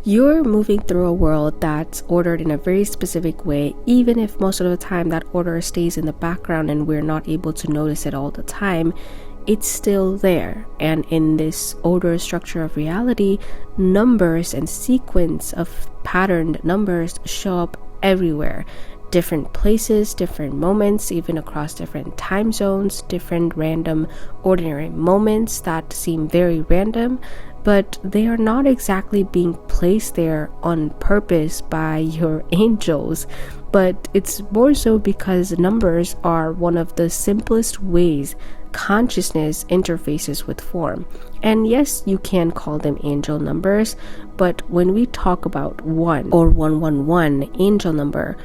you're moving through a world that's ordered in a very specific way, even if most of the time that order stays in the background and we're not able to notice it all the time, it's still there. And in this order structure of reality, numbers and sequence of patterned numbers show up everywhere. Different places, different moments, even across different time zones, different random ordinary moments that seem very random, but they are not exactly being placed there on purpose by your angels, but it's more so because numbers are one of the simplest ways consciousness interfaces with form. And yes, you can call them angel numbers, but when we talk about 1 or 111 angel number,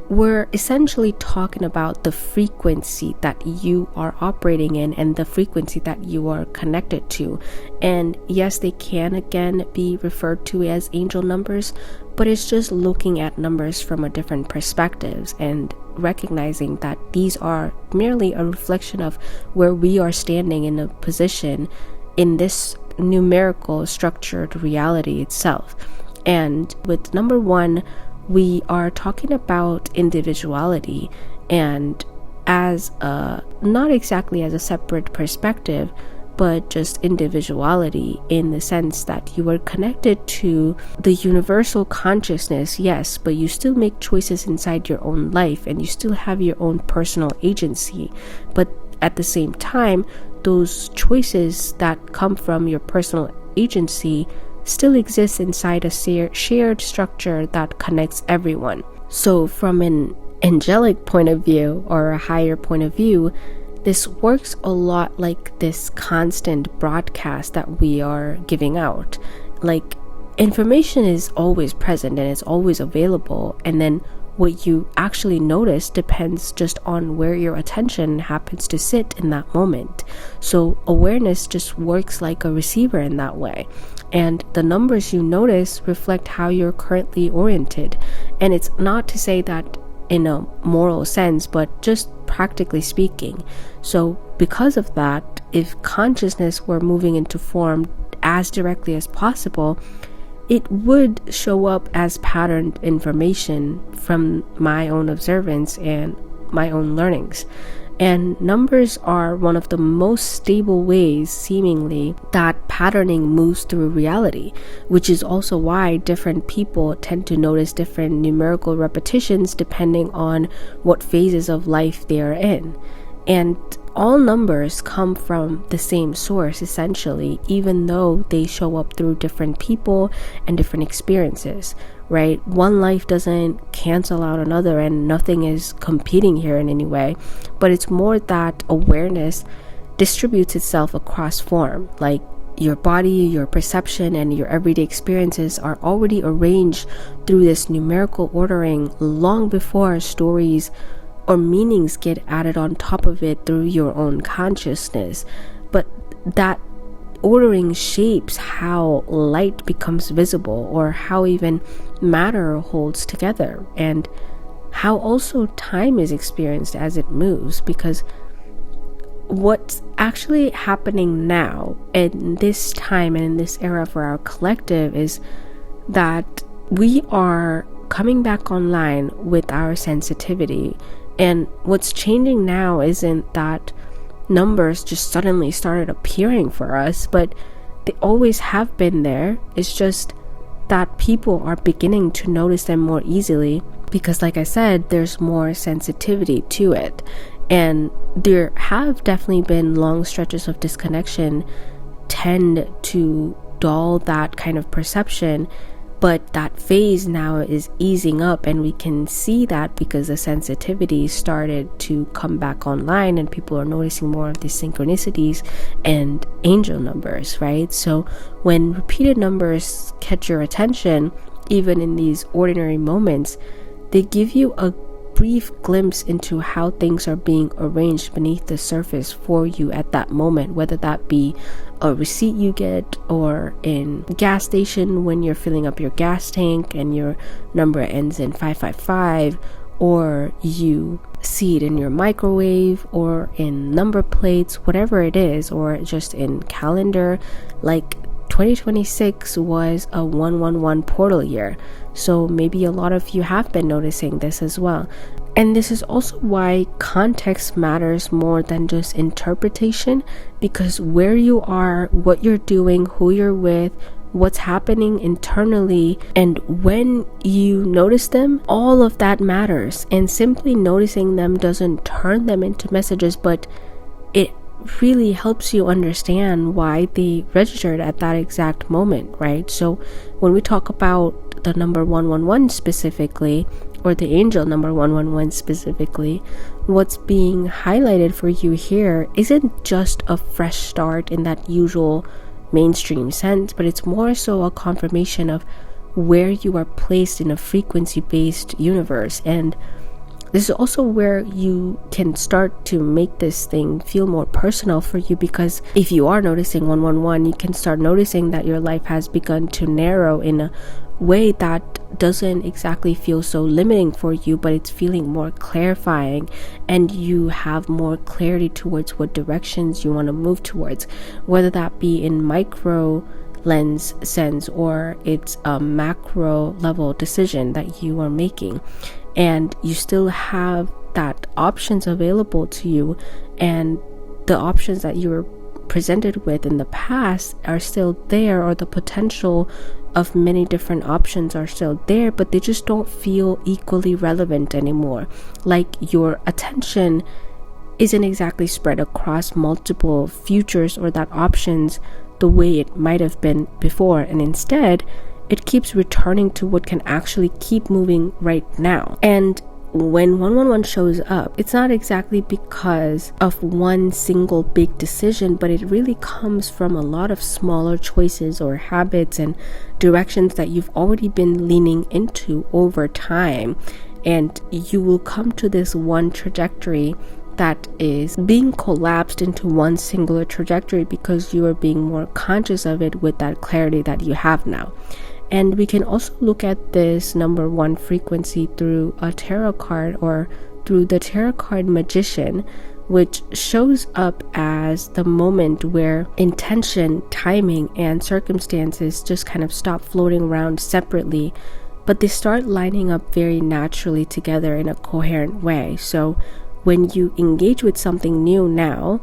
we're essentially talking about the frequency that you are operating in and the frequency that you are connected to. And yes, they can again be referred to as angel numbers, but it's just looking at numbers from a different perspectives and recognizing that these are merely a reflection of where we are standing in a position in this numerical structured reality itself. And with number 1, we are talking about individuality, and as a, not exactly as a separate perspective, but just individuality in the sense that you are connected to the universal consciousness, yes, but you still make choices inside your own life and you still have your own personal agency. But at the same time, those choices that come from your personal agency still exists inside a shared structure that connects everyone. So from an angelic point of view or a higher point of view, this works a lot like this constant broadcast that we are giving out. Like, information is always present and it's always available, and then what you actually notice depends just on where your attention happens to sit in that moment. So awareness just works like a receiver in that way. And the numbers you notice reflect how you're currently oriented. And it's not to say that in a moral sense, but just practically speaking. So because of that, if consciousness were moving into form as directly as possible, it would show up as patterned information from my own observance and my own learnings. And numbers are one of the most stable ways, seemingly, that patterning moves through reality, which is also why different people tend to notice different numerical repetitions depending on what phases of life they are in. And all numbers come from the same source, essentially, even though they show up through different people and different experiences, right? One life doesn't cancel out another, and nothing is competing here in any way, but it's more that awareness distributes itself across form. Like, your body, your perception, and your everyday experiences are already arranged through this numerical ordering long before stories or meanings get added on top of it through your own consciousness. But that ordering shapes how light becomes visible, or how even matter holds together, and how also time is experienced as it moves. Because what's actually happening now in this time and in this era for our collective is that we are coming back online with our sensitivity. And what's changing now isn't that numbers just suddenly started appearing for us, but they always have been there. It's just that people are beginning to notice them more easily because, like I said, there's more sensitivity to it. And there have definitely been long stretches of disconnection tend to dull that kind of perception. But that phase now is easing up, and we can see that because the sensitivity started to come back online and people are noticing more of these synchronicities and angel numbers, right? So when repeated numbers catch your attention, even in these ordinary moments, they give you a brief glimpse into how things are being arranged beneath the surface for you at that moment, whether that be a receipt you get, or in gas station when you're filling up your gas tank and your number ends in 555, or you see it in your microwave, or in number plates, whatever it is, or just in calendar. Like 2026 was a 111 portal year, so maybe a lot of you have been noticing this as well. And this is also why context matters more than just interpretation, because where you are, what you're doing, who you're with, what's happening internally, and when you notice them, all of that matters. And simply noticing them doesn't turn them into messages, but it really helps you understand why they registered at that exact moment, right? So when we talk about the number 111 specifically, or the angel number 111 specifically, what's being highlighted for you here isn't just a fresh start in that usual mainstream sense, but it's more so a confirmation of where you are placed in a frequency-based universe. And this is also where you can start to make this thing feel more personal for you, because if you are noticing 111, you can start noticing that your life has begun to narrow in a way that doesn't exactly feel so limiting for you, but it's feeling more clarifying, and you have more clarity towards what directions you want to move towards, whether that be in micro lens sense or it's a macro level decision that you are making. And you still have that options available to you, and the options that you were presented with in the past are still there, or the potential of many different options are still there, but they just don't feel equally relevant anymore. Like your attention isn't exactly spread across multiple futures or that options the way it might have been before, and instead it keeps returning to what can actually keep moving right now. And when 111 shows up, it's not exactly because of one single big decision, but it really comes from a lot of smaller choices or habits and directions that you've already been leaning into over time. And you will come to this one trajectory that is being collapsed into one singular trajectory because you are being more conscious of it with that clarity that you have now. And we can also look at this number 1 frequency through a tarot card, or through the tarot card Magician, which shows up as the moment where intention, timing, and circumstances just kind of stop floating around separately, but they start lining up very naturally together in a coherent way. So when you engage with something new now,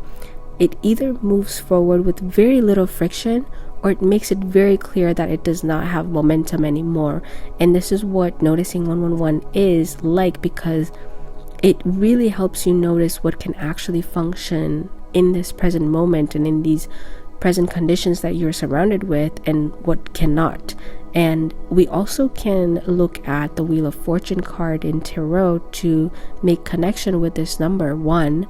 it either moves forward with very little friction, or it makes it very clear that it does not have momentum anymore. And this is what noticing 111 is like, because it really helps you notice what can actually function in this present moment and in these present conditions that you're surrounded with, and what cannot. And we also can look at the Wheel of Fortune card in tarot to make connection with this number 1.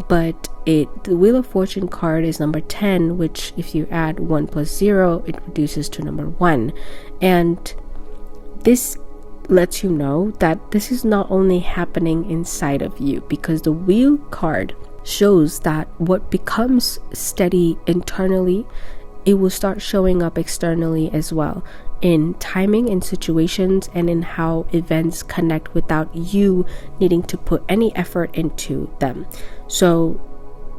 But the Wheel of Fortune card is number 10, which if you add 1 plus 0, it reduces to number 1. And this lets you know that this is not only happening inside of you, because the Wheel card shows that what becomes steady internally, it will start showing up externally as well, in timing and situations, and in how events connect without you needing to put any effort into them. So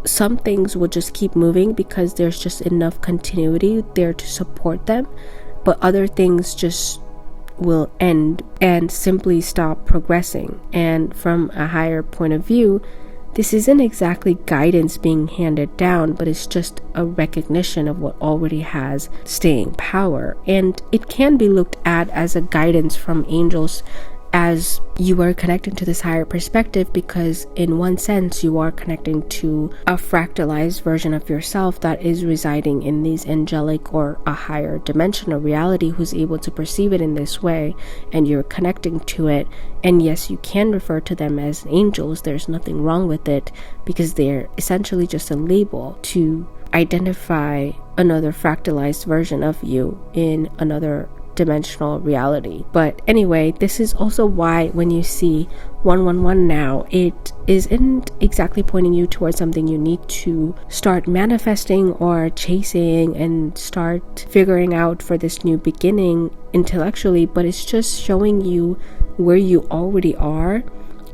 some things will just keep moving because there's just enough continuity there to support them, but other things just will end and simply stop progressing. And from a higher point of view, this isn't exactly guidance being handed down, but it's just a recognition of what already has staying power. And it can be looked at as a guidance from angels, as you are connecting to this higher perspective, because in one sense you are connecting to a fractalized version of yourself that is residing in these angelic or a higher dimension of reality, who's able to perceive it in this way, and you're connecting to it. And yes, you can refer to them as angels. There's nothing wrong with it, because they're essentially just a label to identify another fractalized version of you in another dimensional reality. But anyway, this is also why when you see 111 now, it isn't exactly pointing you towards something you need to start manifesting or chasing and start figuring out for this new beginning intellectually, but it's just showing you where you already are.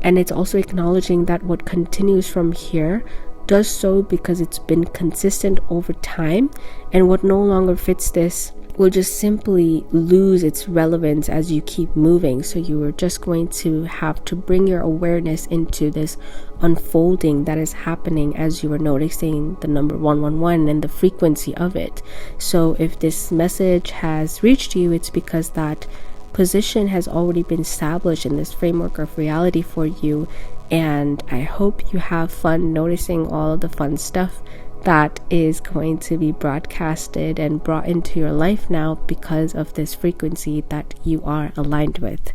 And it's also acknowledging that what continues from here does so because it's been consistent over time, and what no longer fits this will just simply lose its relevance as you keep moving. So you are just going to have to bring your awareness into this unfolding that is happening as you are noticing the number 111 and the frequency of it. So if this message has reached you, it's because that position has already been established in this framework of reality for you. And I hope you have fun noticing all of the fun stuff that is going to be broadcasted and brought into your life now because of this frequency that you are aligned with.